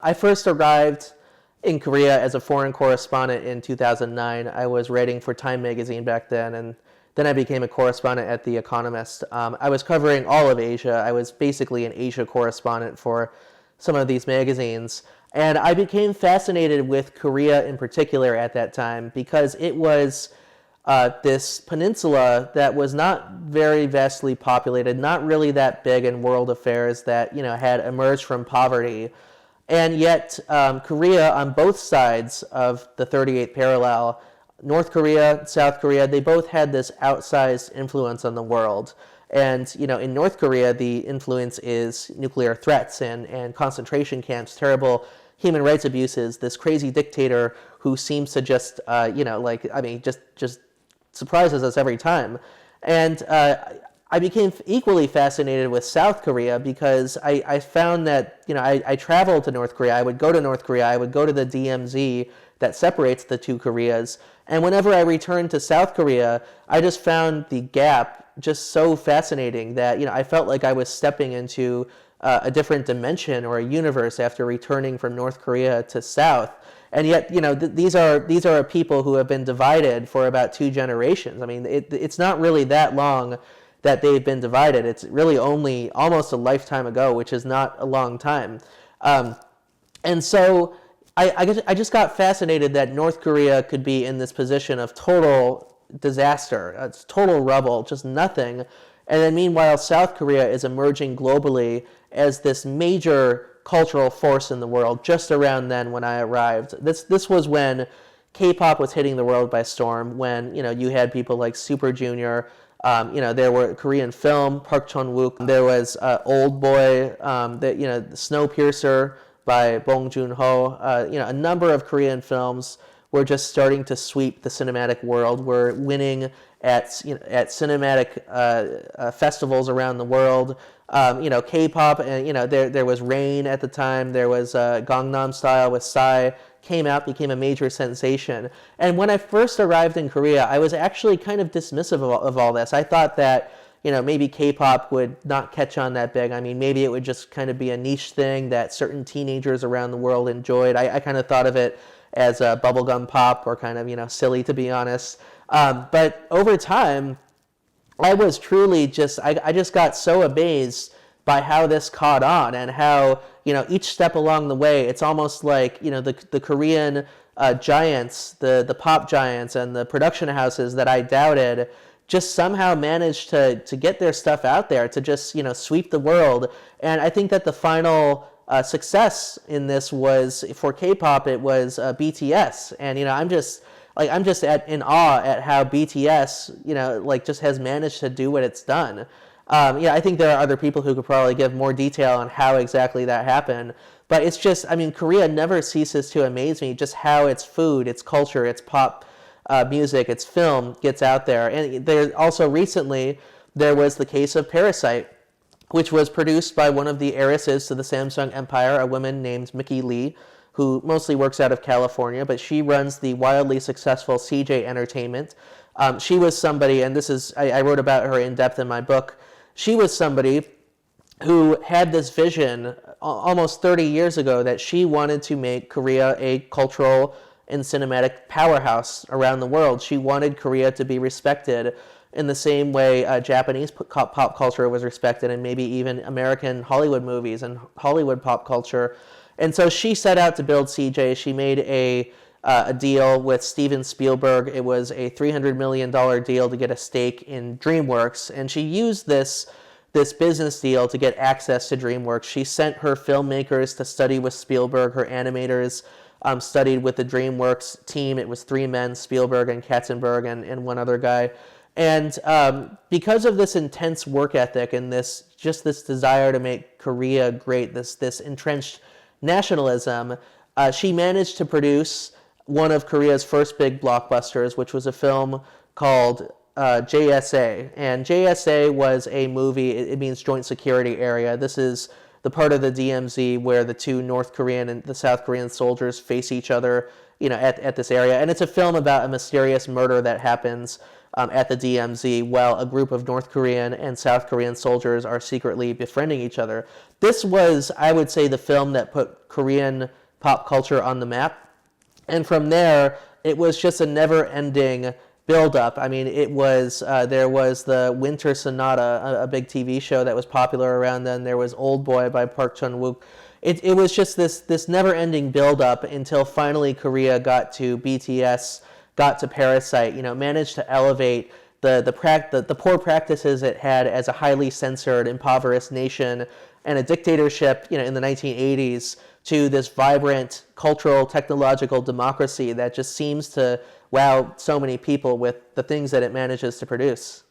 I first arrived in Korea as a foreign correspondent in 2009. I was writing for Time magazine back then, and then I became a correspondent at The Economist. I was covering all of Asia. I was basically an Asia correspondent for some of these magazines. And I became fascinated with Korea in particular at that time because it was this peninsula that was not very vastly populated, not really that big in world affairs, that had emerged from poverty. And yet, Korea, on both sides of the 38th parallel, North Korea, South Korea, they both had this outsized influence on the world. And, in North Korea, the influence is nuclear threats and concentration camps, terrible human rights abuses, this crazy dictator who seems to just, just surprises us every time. And I became equally fascinated with South Korea because I found that, I traveled to North Korea. I would go to North Korea. I would go to the DMZ that separates the two Koreas. And whenever I returned to South Korea, I just found the gap just so fascinating that, I felt like I was stepping into a different dimension or a universe after returning from North Korea to South. And yet, these are people who have been divided for about 2 generations. I mean, it's not really that long that they've been divided. It's really only almost a lifetime ago, which is not a long time. And so I just got fascinated that North Korea could be in this position of total disaster, it's total rubble, just nothing. And then meanwhile, South Korea is emerging globally as this major cultural force in the world just around then when I arrived. This was when K-pop was hitting the world by storm, when you had people like Super Junior, there were Korean film, Park Chan-wook, there was Old Boy, Snowpiercer by Bong Joon-ho, a number of Korean films were just starting to sweep the cinematic world, were winning at cinematic festivals around the world. K-pop, and there was Rain at the time. There was Gangnam Style with Psy, came out, became a major sensation. And when I first arrived in Korea, I was actually kind of dismissive of all this. I thought that maybe K-pop would not catch on that big. I mean, maybe it would just kind of be a niche thing that certain teenagers around the world enjoyed. I kind of thought of it as a bubblegum pop, or kind of silly, to be honest. But over time, I was truly I just got so amazed by how this caught on, and how each step along the way, it's almost like the Korean giants, the pop giants and the production houses that I doubted, just somehow managed to get their stuff out there, to just sweep the world. And I think that the final success in this was, for K-pop, it was BTS. And I'm just in awe at how BTS just has managed to do what it's done. I think there are other people who could probably give more detail on how exactly that happened. But it's just, Korea never ceases to amaze me, just how its food, its culture, its pop music, its film gets out there. And there also recently, there was the case of Parasite, which was produced by one of the heiresses to the Samsung empire, a woman named Mickey Lee, who mostly works out of California, but she runs the wildly successful CJ Entertainment. She was somebody, and I wrote about her in depth in my book. She was somebody who had this vision almost 30 years ago that she wanted to make Korea a cultural and cinematic powerhouse around the world. She wanted Korea to be respected in the same way Japanese pop culture was respected, and maybe even American Hollywood movies and Hollywood pop culture. And so she set out to build CJ. She made a deal with Steven Spielberg. It was a $300 million deal to get a stake in DreamWorks, and she used this business deal to get access to DreamWorks. She sent her filmmakers to study with Spielberg. Her animators studied with the DreamWorks team. It was 3 men, Spielberg and Katzenberg and one other guy. And because of this intense work ethic and this desire to make Korea great, this entrenched nationalism, she managed to produce one of Korea's first big blockbusters, which was a film called JSA. And JSA was a movie, it means Joint Security Area. This is the part of the DMZ where the 2 North Korean and the South Korean soldiers face each other, at this area. And it's a film about a mysterious murder that happens at the DMZ while a group of North Korean and South Korean soldiers are secretly befriending each other. This was, I would say, the film that put Korean pop culture on the map. And from there, it was just a never-ending build-up. I mean, it was there was the Winter Sonata, a big TV show that was popular around then. There was Old Boy by Park Chan-wook. It was just this never-ending build-up until finally Korea got to BTS, got to Parasite. Managed to elevate the poor practices it had as a highly censored, impoverished nation and a dictatorship, in the 1980s, to this vibrant cultural, technological democracy that just seems to wow so many people with the things that it manages to produce.